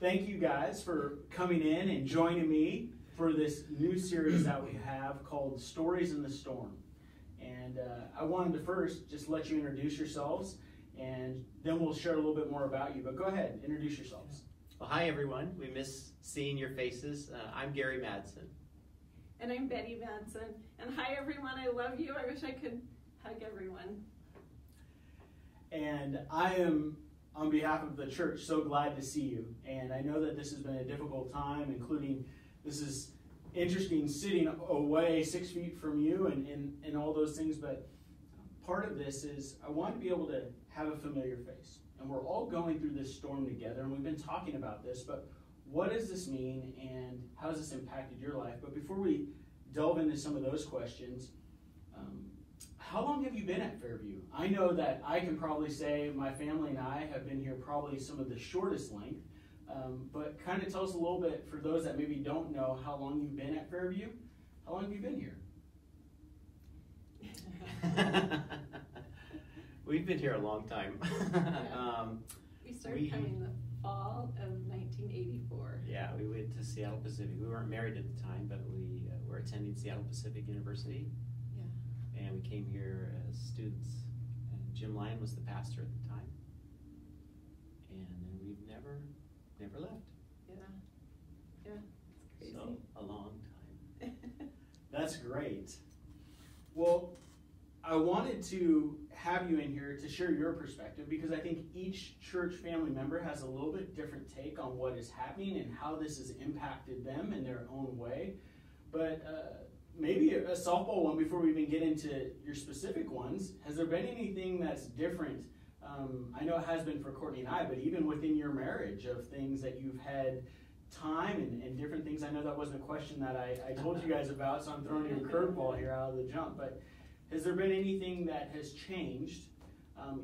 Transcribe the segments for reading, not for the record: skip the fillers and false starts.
thank you guys for coming in and joining me for this new series that we have called Stories in the Storm. And I wanted to first just let you introduce yourselves, and then we'll share a little bit more about you. But go ahead, introduce yourselves. Well, hi everyone. We miss seeing your faces. I'm Gary Madsen. And I'm Betty Madsen. And hi everyone, I love you. I wish I could hug everyone. And I am, on behalf of the church, so glad to see you. And I know that this has been a difficult time, including this is interesting sitting away 6 feet from you and all those things. But part of this is I want to be able to have a familiar face. And we're all going through this storm together, and we've been talking about this, but what does this mean and how has this impacted your life? But before we delve into some of those questions, how long have you been at Fairview? I know that I can probably say my family and I have been here probably some of the shortest length, but kind of tell us a little bit, for those that maybe don't know how long you've been at Fairview. How long have you been here? We've been here a long time. We started coming the fall of 1984. Yeah, we went to Seattle Pacific. We weren't married at the time, but we were attending Seattle Pacific University. Yeah. And we came here as students. And Jim Lyon was the pastor at the time. And then we've never left. Yeah. Yeah, it's crazy. So, a long time. That's great. Well, I wanted to have you in here to share your perspective, because I think each church family member has a little bit different take on what is happening and how this has impacted them in their own way. But maybe a softball one before we even get into your specific ones. Has there been anything that's different? I know it has been for Courtney and I, but even within your marriage, of things that you've had time and different things. I know that wasn't a question that I told you guys about, so I'm throwing you a curveball here out of the jump. But has there been anything that has changed,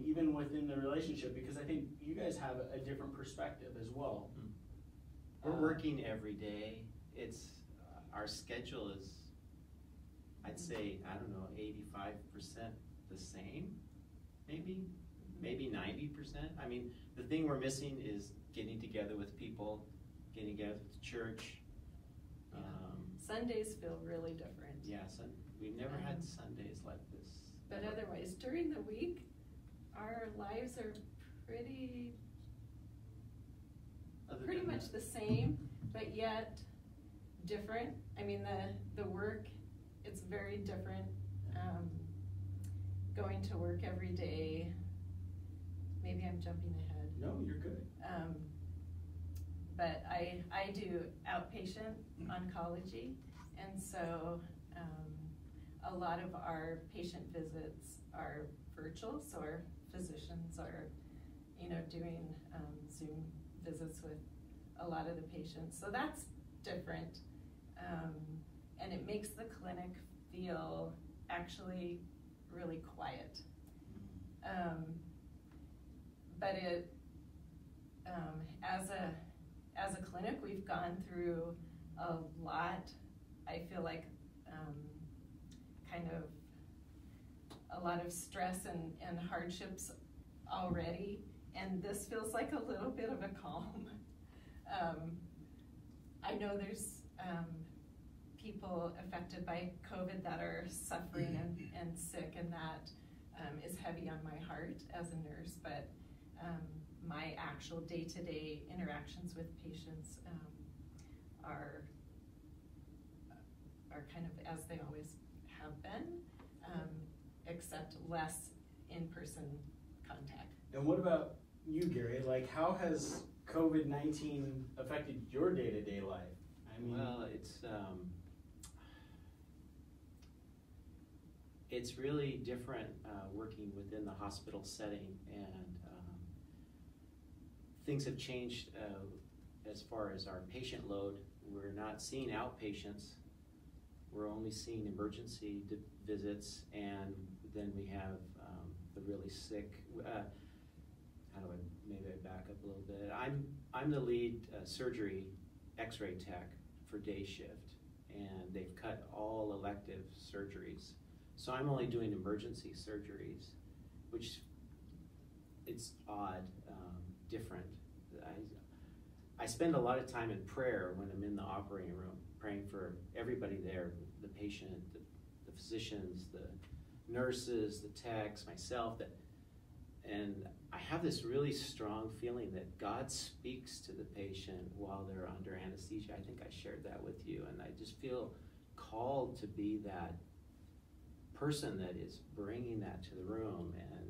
even within the relationship? Because I think you guys have a different perspective as well. We're working every day. It's our schedule is, I'd say, I don't know, 85% the same, maybe 90%. I mean, the thing we're missing is getting together with people, getting together with the church. Sundays feel really different. Yeah, we've never had Sundays like this. But otherwise, during the week, our lives are pretty much the same, but yet different. I mean, the work, it's very different. Going to work every day. Maybe I'm jumping ahead. No, you're good. But I do outpatient oncology, and so a lot of our patient visits are virtual, so our physicians are, doing Zoom visits with a lot of the patients. So that's different, and it makes the clinic feel actually really quiet. But it, as a clinic, we've gone through a lot. I feel like kind of a lot of stress and hardships already, and this feels like a little bit of a calm. I know there's people affected by COVID that are suffering and sick, and that is heavy on my heart as a nurse, but my actual day-to-day interactions with patients are kind of as they always have been, except less in-person contact. And what about you, Gary? Like, how has COVID-19 affected your day-to-day life? I mean, well, it's really different working within the hospital setting, and things have changed as far as our patient load. We're not seeing outpatients. We're only seeing emergency visits, and then we have the really sick. Maybe I back up a little bit. I'm the lead surgery X-ray tech for day shift, and they've cut all elective surgeries. So I'm only doing emergency surgeries, which it's odd, different. I spend a lot of time in prayer when I'm in the operating room, praying for everybody there, the patient, the physicians, the nurses, the techs, myself, and I have this really strong feeling that God speaks to the patient while they're under anesthesia. I think I shared that with you, and I just feel called to be that person that is bringing that to the room. And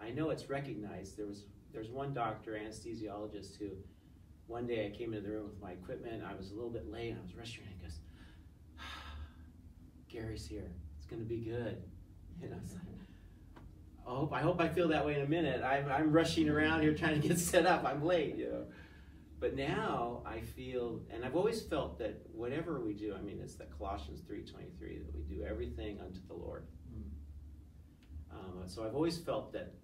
I know it's recognized. There's one doctor, anesthesiologist, who one day I came into the room with my equipment. I was a little bit late, and I was rushing, and he goes, "Gary's here. It's going to be good." You know, it's like, I hope I feel that way in a minute. I'm rushing around here trying to get set up. I'm late, you know. But now I feel, and I've always felt that whatever we do, I mean, it's the Colossians 3:23, that we do everything unto the Lord. So I've always felt that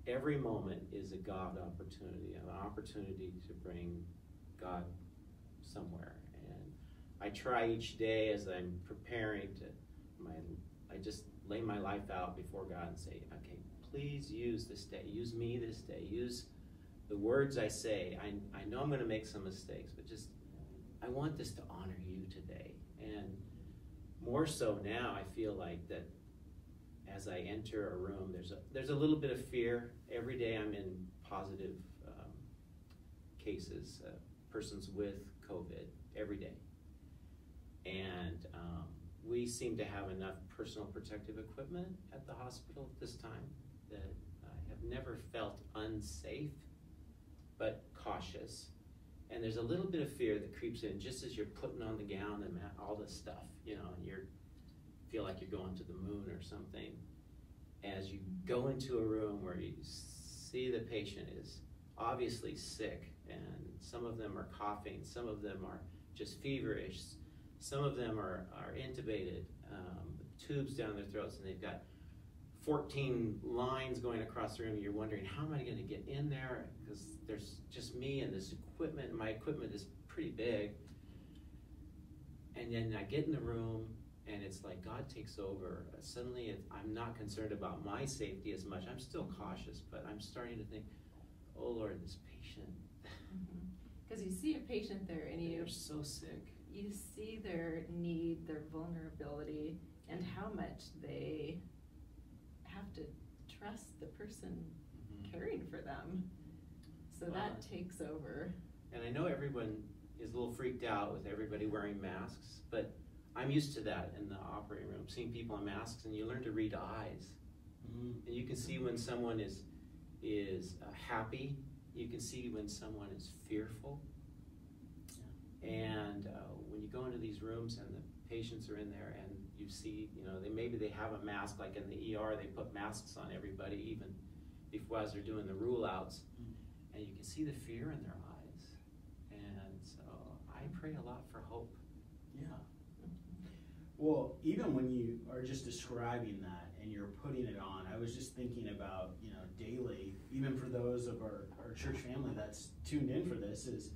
every moment is a God opportunity, an opportunity to bring God somewhere. And I try each day as I'm preparing I just lay my life out before God and say, okay, please use this day. Use me this day. Use the words I say. I know I'm going to make some mistakes, but just, I want this to honor you today. And more so now, I feel like that as I enter a room, there's a little bit of fear. Every day I'm in positive cases, persons with COVID, every day. And we seem to have enough personal protective equipment at the hospital at this time that I have never felt unsafe, but cautious. And there's a little bit of fear that creeps in just as you're putting on the gown and all this stuff, you know, and feel like you're going to the moon or something. As you go into a room where you see the patient is obviously sick, and some of them are coughing, some of them are just feverish, some of them are intubated, tubes down their throats, and they've got 14 lines going across the room. You're wondering, how am I going to get in there? Because there's just me and this equipment, and my equipment is pretty big. And then I get in the room, and it's like God takes over. Suddenly, I'm not concerned about my safety as much. I'm still cautious, but I'm starting to think, oh Lord, this patient. Because you see a patient there, and they're so sick. You see their need, their vulnerability, and how much they have to trust the person caring for them. So that takes over. And I know everyone is a little freaked out with everybody wearing masks, but I'm used to that in the operating room, seeing people in masks, and you learn to read eyes. And you can see when someone is happy. You can see when someone is fearful. And when you go into these rooms and the patients are in there, and you see, you know, maybe they have a mask, like in the ER, they put masks on everybody even before, as they're doing the rule outs, and you can see the fear in their eyes. And so I pray a lot for hope. Yeah. Well, even when you are just describing that and you're putting it on, I was just thinking about, you know, daily, even for those of our church family that's tuned in for this, is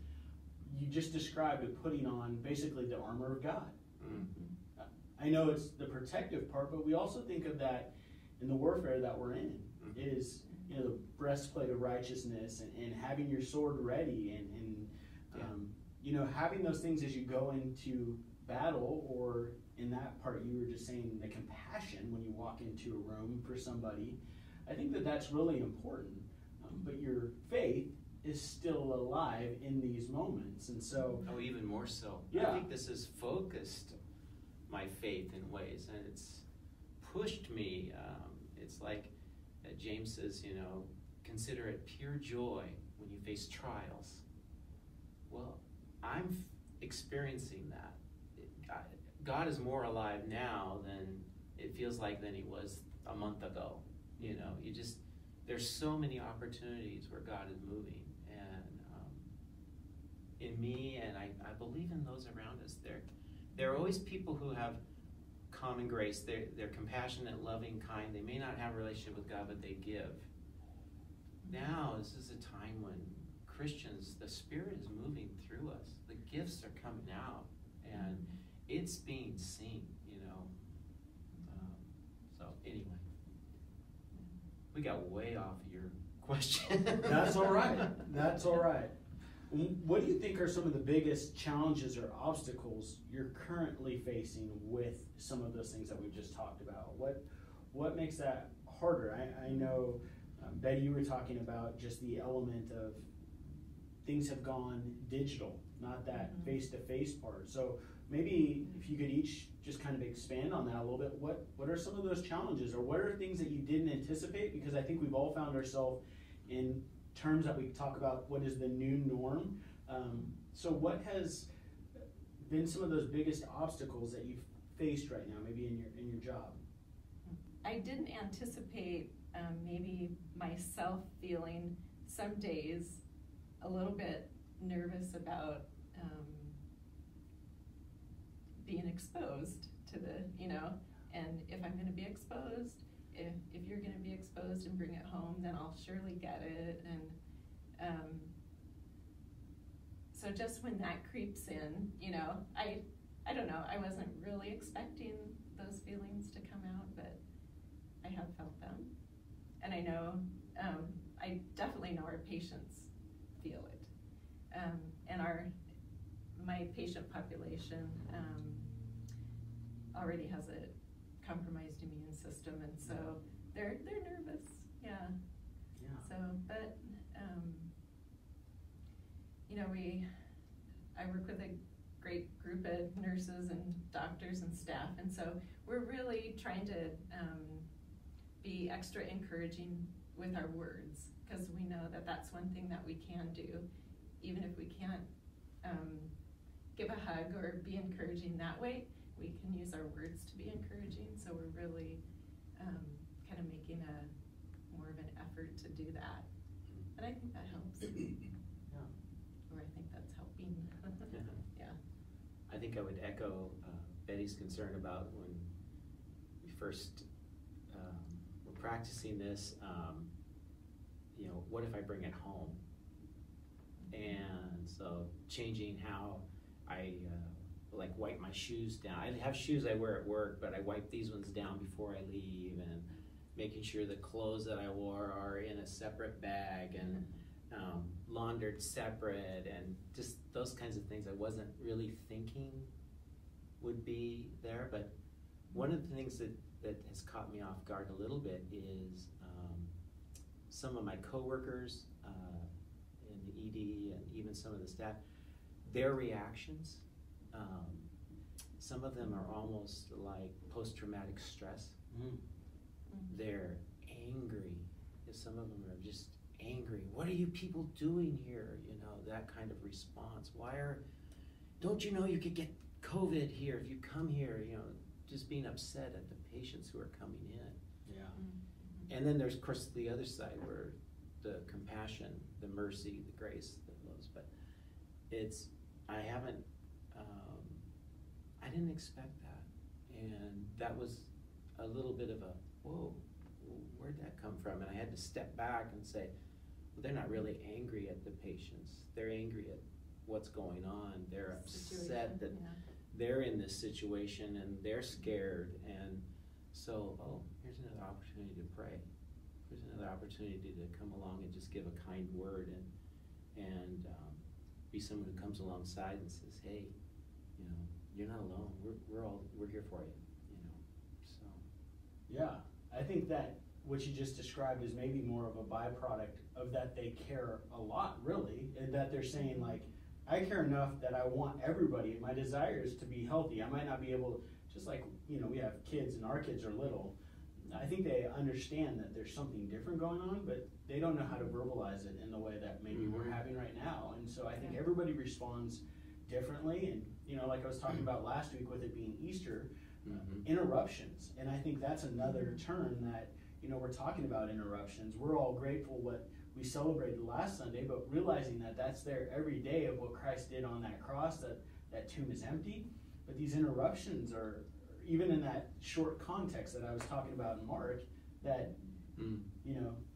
you just described it, putting on basically the armor of God. I know it's the protective part, but we also think of that in the warfare that we're in, is, you know, the breastplate of righteousness and having your sword ready and you know, having those things as you go into battle, or in that part you were just saying the compassion when you walk into a room for somebody. I think that that's really important, but your faith is still alive in these moments, and so even more so. Yeah. I think this has focused my faith in ways, and it's pushed me. It's like James says, you know, consider it pure joy when you face trials. Well, I'm experiencing that. God is more alive now than it feels like than he was a month ago. You know, there's so many opportunities where God is moving, and in me, and I believe in those around us. There are always people who have common grace. They're compassionate, loving, kind. They may not have a relationship with God, but they give. Now, this is a time when Christians, the Spirit is moving through us. The gifts are coming out, and it's being seen, you know. So anyway, we got way off your question. That's all right. That's all right. What do you think are some of the biggest challenges or obstacles you're currently facing with some of those things that we've just talked about? What makes that harder? I know, Betty, you were talking about just the element of things have gone digital, not that face-to-face part. So maybe if you could each just kind of expand on that a little bit, what are some of those challenges, or what are things that you didn't anticipate? Because I think we've all found ourselves in terms that we talk about what is the new norm. So what has been some of those biggest obstacles that you've faced right now, maybe in your job? I didn't anticipate maybe myself feeling some days a little bit nervous about being exposed to the, and if I'm going to be exposed, if you're going to be exposed and bring it home, then I'll surely get it. And so just when that creeps in, I don't know, I wasn't really expecting those feelings to come out, but I have felt them. And I know, I definitely know our patients feel it. And my patient population already has a compromised immune system, and so they're nervous. Yeah. So, but I work with a great group of nurses and doctors and staff, and so we're really trying to be extra encouraging with our words, because we know that that's one thing that we can do, even if we can't give a hug or be encouraging that way. We can use our words to be encouraging, so we're really kind of making more of an effort to do that. And I think that helps. Yeah. Or I think that's helping. Yeah. I think I would echo Betty's concern about when we first were practicing this, what if I bring it home? And so changing how I wipe my shoes down. I have shoes I wear at work, but I wipe these ones down before I leave, and making sure the clothes that I wore are in a separate bag and laundered separate, and just those kinds of things I wasn't really thinking would be there. But one of the things that has caught me off guard a little bit is some of my coworkers in the ED and even some of the staff, their reactions. Some of them are almost like post-traumatic stress. They're angry. Some of them are just angry. What are you people doing here? That kind of response. Don't you know you could get COVID here if you come here? Just being upset at the patients who are coming in. Yeah. And then there's, of course, the other side where the compassion, the mercy, the grace, those. But I didn't expect that. And that was a little bit of a, whoa, where'd that come from? And I had to step back and say, well, they're not really angry at the patients. They're angry at what's going on. They're upset that they're in this situation and they're scared. And so, here's another opportunity to pray. Here's another opportunity to come along and just give a kind word and be someone who comes alongside and says, hey, you're not alone. We're here for you. So. Yeah, I think that what you just described is maybe more of a byproduct of that they care a lot, really, and that they're saying, like, I care enough that I want everybody, my desires to be healthy. I might not be able, just like, we have kids and our kids are little. I think they understand that there's something different going on, but they don't know how to verbalize it in the way that maybe we're having right now. And so I think everybody responds differently. And, like I was talking about last week with it being Easter, interruptions. And I think that's another turn that, we're talking about interruptions. We're all grateful what we celebrated last Sunday, but realizing that that's there every day of what Christ did on that cross, that tomb is empty. But these interruptions are, even in that short context that I was talking about in Mark, that,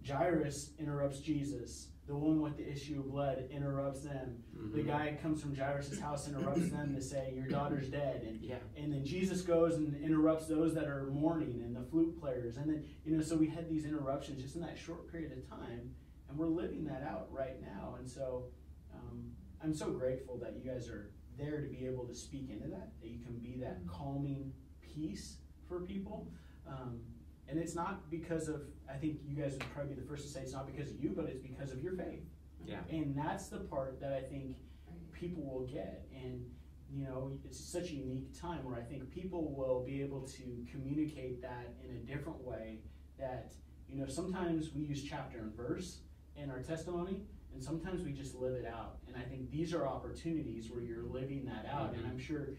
Jairus interrupts Jesus. The woman with the issue of blood interrupts them. The guy comes from Jairus' house, interrupts them to say, your daughter's dead. And then Jesus goes and interrupts those that are mourning and the flute players. And then, so we had these interruptions just in that short period of time, and we're living that out right now. And so I'm so grateful that you guys are there to be able to speak into that you can be that calming piece for people. And it's not because of, I think you guys would probably be the first to say it's not because of you, but it's because of your faith. Yeah. And that's the part that I think people will get. And, you know, it's such a unique time where I think people will be able to communicate that in a different way that, you know, sometimes we use chapter and verse in our testimony, and sometimes we just live it out. And I think these are opportunities where you're living that out. And I'm sure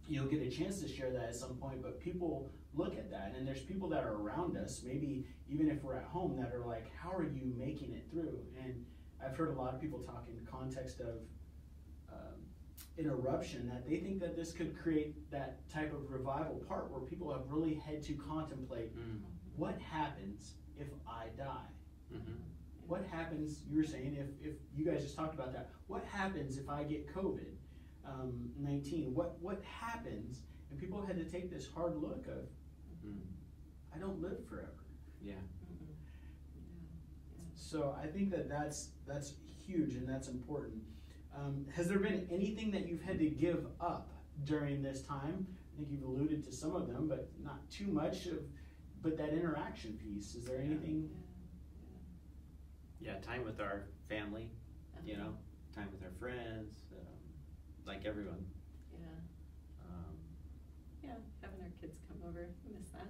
you'll get a chance to share that at some point, but people look at that, and there's people that are around us, maybe even if we're at home, that are like, how are you making it through? And I've heard a lot of people talk in the context of interruption, that they think that this could create that type of revival part where people have really had to contemplate what happens if I die? What happens, you were saying, if you guys just talked about that, what happens if I get COVID-19? What happens? And people had to take this hard look of, I don't live forever. Yeah. So I think that's huge and that's important. Has there been anything that you've had to give up during this time? I think you've alluded to some of them, but not too much but that interaction piece. Is there anything? Yeah, time with our family, you know, time with our friends, like everyone. Yeah, having our kids come over, miss that.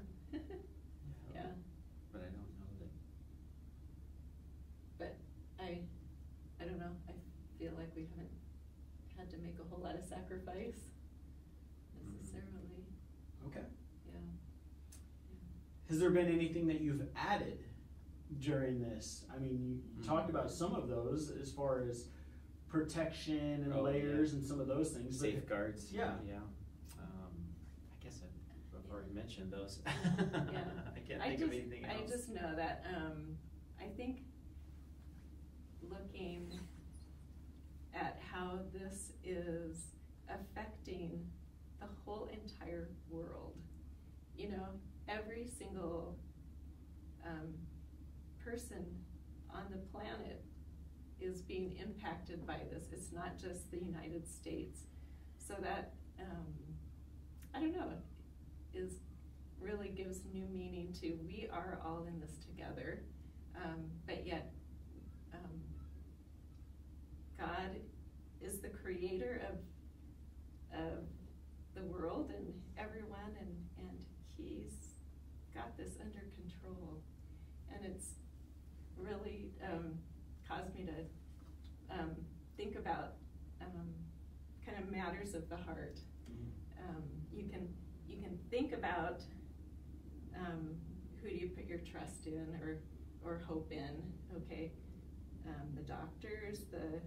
Yeah. But I don't know that. But I don't know, I feel like we haven't had to make a whole lot of sacrifice necessarily. Okay. Yeah. Has there been anything that you've added during this? I mean, you talked about some of those as far as protection and layers and some of those things. Safeguards. Yeah. Yeah. I guess I've already mentioned those. Yeah. I can't think of anything else. I just know that I think looking at how this is affecting the whole entire world, you know, every single person on the planet is being impacted by this. It's not just the United States. So that, I don't know, really gives new meaning to, we are all in this together, but yet God is the creator of the world and everyone, and He's got this under control. And it's really caused me to think about kind of matters of the heart. You can think about who do you put your trust in or hope in, okay? The doctors, the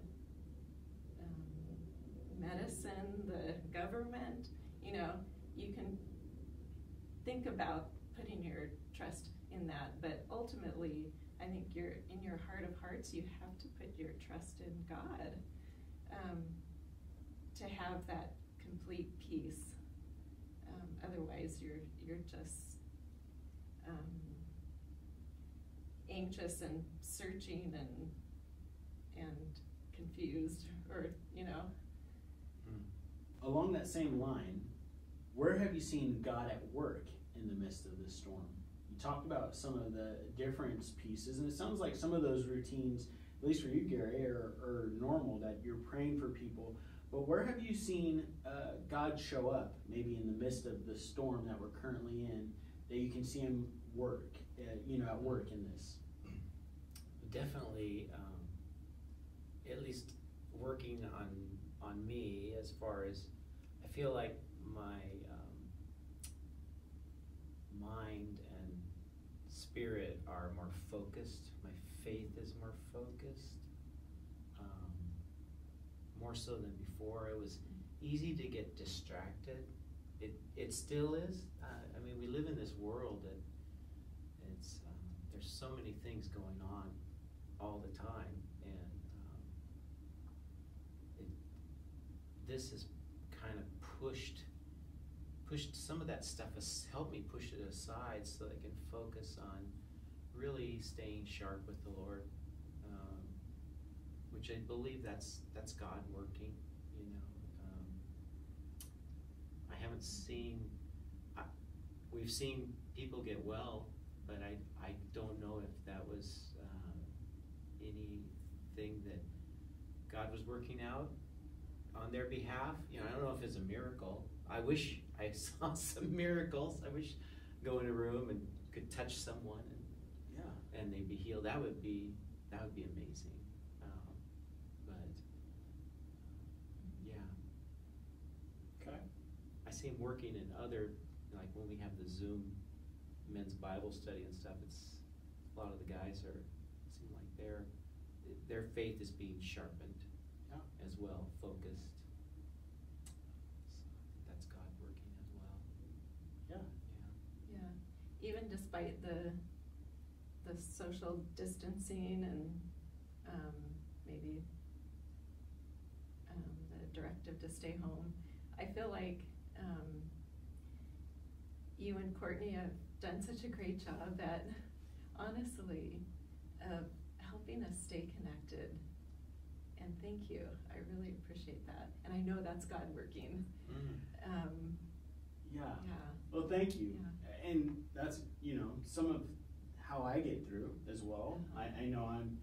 medicine, the government, you know, you can think about putting your trust in that, but ultimately, I think in your heart of hearts, you have to put your trust in God to have that complete peace. Otherwise, you're just anxious and searching and confused, or you know. Along that same line, where have you seen God at work in the midst of this storm? You talked about some of the difference pieces, and it sounds like some of those routines, at least for you, Gary, are normal, that you're praying for people. But where have you seen God show up, maybe in the midst of the storm that we're currently in, that you can see Him work, at work in this? Definitely, at least working on me, as far as I feel like my mind and spirit are more focused. My faith is more focused, more so than before. It was easy to get distracted. It still is. I mean, we live in this world that it's there's so many things going on all the time, and this has kind of pushed some of that stuff, helped me push it aside so that I can focus on really staying sharp with the Lord, which which I believe that's God working, you know. I haven't seen, we've seen people get well, but I don't know if that was anything that God was working out on their behalf. You know, I don't know if it's a miracle. I wish I saw some miracles. I wish go in a room and could touch someone and they'd be healed. That would be amazing. But yeah. Okay. I see him working in other, like when we have the Zoom men's Bible study and stuff. It's a lot of the guys seem like their faith is being sharpened as well, focused. So that's God working as well. Yeah. Even despite the social distancing and maybe the directive to stay home, I feel like you and Courtney have done such a great job at, honestly, of helping us stay connected. And thank you. I really appreciate that. And I know that's God working. Yeah. Yeah. Well, thank you. Yeah. And that's, you know, some of how I get through as well. I know I'm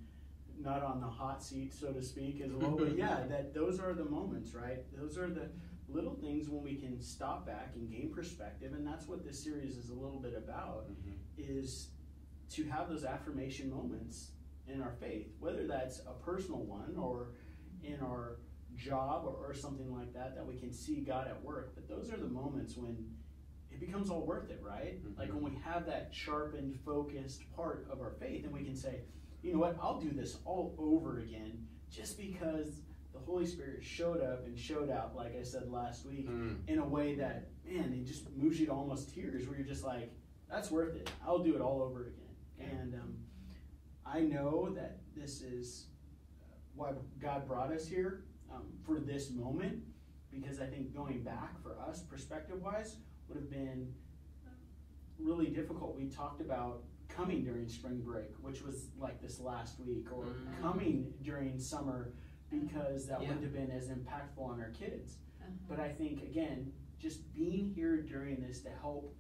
not on the hot seat, so to speak, as well. But yeah, those are the moments, right? Those are the little things when we can stop back and gain perspective. And that's what this series is a little bit about, is to have those affirmation moments in our faith, whether that's a personal one or in our job or something like that we can see God at work. But those are the moments when it becomes all worth it, right? Like when we have that sharpened, focused part of our faith and we can say, you know what, I'll do this all over again just because the Holy Spirit showed up and showed out, like I said last week, in a way that, man, it just moves you to almost tears, where you're just like, that's worth it. I'll do it all over again. And I know that this is why God brought us here for this moment, because I think going back for us, perspective-wise, would have been really difficult. We talked about coming during spring break, which was like this last week, or coming during summer, because that wouldn't have been as impactful on our kids. But I think, again, just being here during this to help,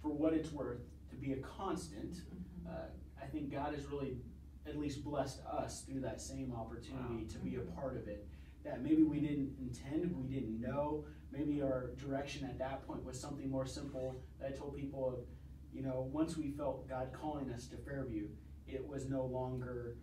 for what it's worth, to be a constant, I think God has really at least blessed us through that same opportunity to be a part of it. That maybe we didn't intend, we didn't know. Maybe our direction at that point was something more simple. I told people of, you know, once we felt God calling us to Fairview, it was no longer,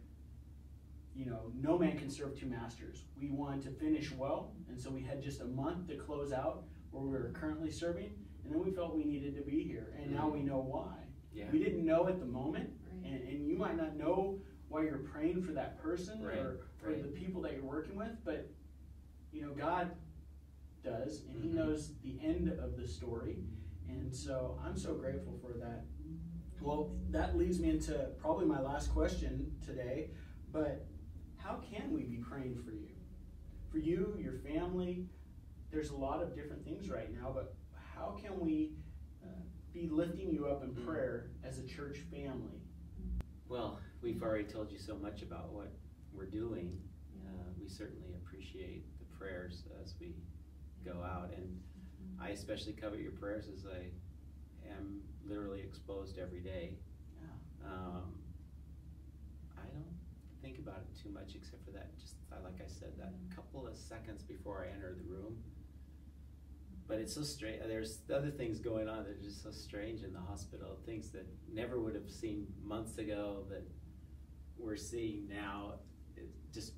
you know, no man can serve two masters. We wanted to finish well, and so we had just a month to close out where we were currently serving, and then we felt we needed to be here, and now we know why. Yeah. We didn't know at the moment, and you might not know why you're praying for that person or the people that you're working with, but, you know, God does, and He knows the end of the story, and so I'm so grateful for that. Well, that leads me into probably my last question today, but how can we be praying for you? For you, your family, there's a lot of different things right now, but how can we be lifting you up in prayer as a church family? Well, we've already told you so much about what we're doing. We certainly appreciate the prayers as we go out, and I especially covet your prayers as I am literally exposed every day. I don't think about it too much, except for that, just like I said, that couple of seconds before I enter the room. But it's so strange. There's other things going on that are just so strange in the hospital, things that never would have seen months ago that we're seeing now. Just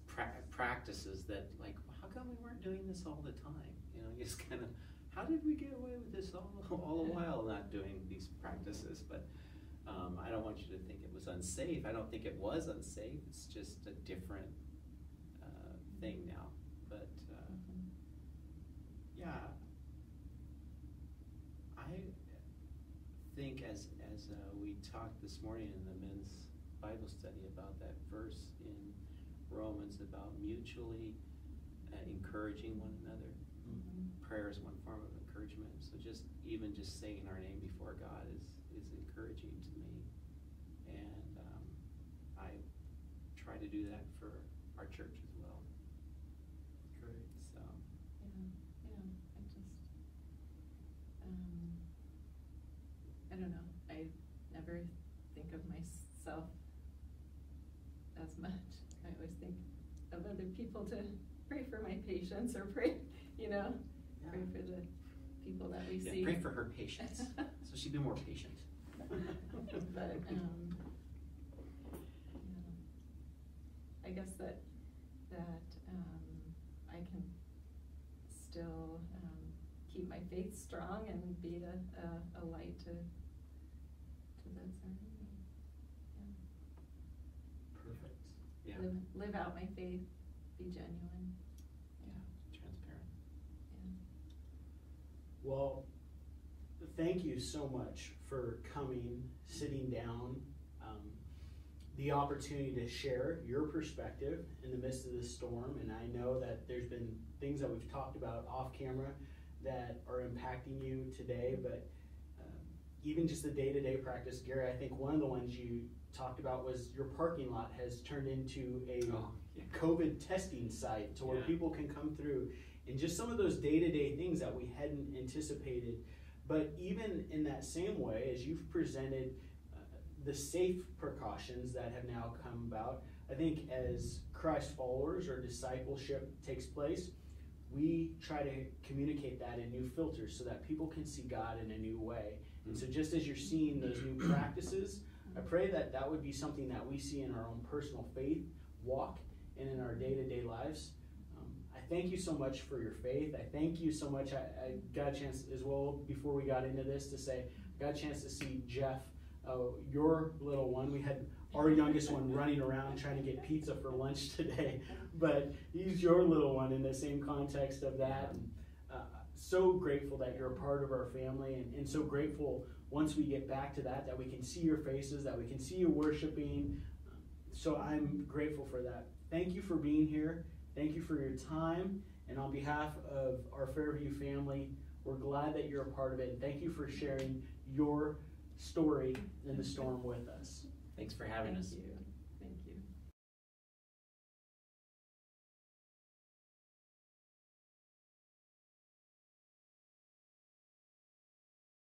practices that, like, how come we weren't doing this all the time? You know, just kind of, how did we get away with this all the while not doing these practices? But I don't want you to think it was unsafe. I don't think it was unsafe. It's just a different thing now. But yeah, I think as we talked this morning in the men's Bible study about that verse in Romans about mutually encouraging one another. Prayer is one form of encouragement. So even just saying our name before God is encouraging to me. And I try try to do that for our church as well. Great. So, I don't know, I never think of myself as much. I always think of other people to pray for my patients or pray, pray for the people that we see. Pray for her patience, so she'd be more patient. But, I guess that I can still keep my faith strong and be a light to those around me. Perfect. Yeah. Live out my faith, be genuine. Yeah, transparent. Yeah. Well, thank you so much for coming, sitting down, the opportunity to share your perspective in the midst of this storm. And I know that there's been things that we've talked about off camera that are impacting you today, but even just the day-to-day practice. Gary, I think one of the ones you talked about was your parking lot has turned into a COVID testing site to where people can come through, and just some of those day-to-day things that we hadn't anticipated. But even in that same way, as you've presented the safe precautions that have now come about, I think as Christ followers or discipleship takes place, we try to communicate that in new filters so that people can see God in a new way. And so just as you're seeing those new practices, I pray that that would be something that we see in our own personal faith walk and in our day-to-day lives. I thank you so much for your faith. I thank you so much. I got a chance as well before we got into this to say, I got a chance to see Jeff, your little one. We had our youngest one running around trying to get pizza for lunch today, but he's your little one in the same context of that. And, so grateful that you're a part of our family, and so grateful once we get back to that we can see your faces, that we can see you worshiping. So I'm grateful for that. Thank you for being here. Thank you for your time. And on behalf of our Fairview family, we're glad that you're a part of it. And thank you for sharing your story in the storm with us. Thanks for having us. Thank you.